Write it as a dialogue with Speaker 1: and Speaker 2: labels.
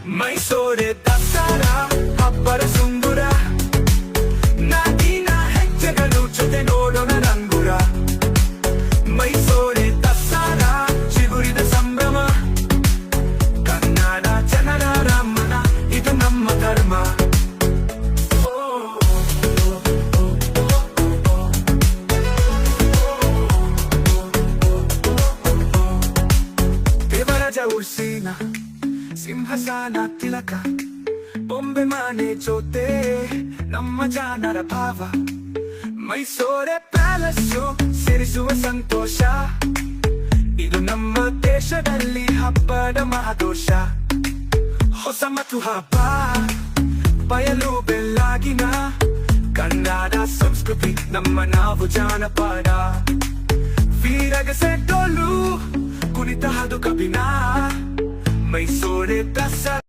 Speaker 1: ಮೈಸೂರೇ ದಸರಾ ಹಬ್ಬದ ಸುಂದರ ನಾಡಿನ ಹೆಜ್ಜೆಗಳು ಜೊತೆ ನೋಡೋಣ ರಂಗುರ ಮೈಸೂರೇ ದಸರಾ ಚಿಗುರಿದ ಸಂಭ್ರಮ ಕನ್ನಡ ಜನರ ರಮಣ ಇದು ನಮ್ಮ ಧರ್ಮ ದೇವರಾಜ ಉರ್ಸಿನ ಸಿಂಹಸಾನ ತಿಲಕ ಬೊಂಬೆ ಮನೆ ಜೊತೆ ನಮ್ಮ ಜನರ ಭಾವ ಮೈಸೂರೇ ಪ್ಯಾಲೇಸು ಸೇರಿಸುವ ಸಂತೋಷ ಇದು ನಮ್ಮ ದೇಶದಲ್ಲಿ ಹಬ್ಬದ ಮಹಾದೋಷ ಹೊಸ ಮತ್ತು ಹಬ್ಬ ಬಯಲು ಬೆಳ್ಳಗಿನ ಕನ್ನಡ ಸಂಸ್ಕೃತಿ ನಮ್ಮ ನಾವು ಜಾನಪದ ವೀರಗಸೆ ಡೋಲು ಕುಣಿತ ಅದು ಕಬಿನ ಮೈಸೂರೇ ದಸರಾ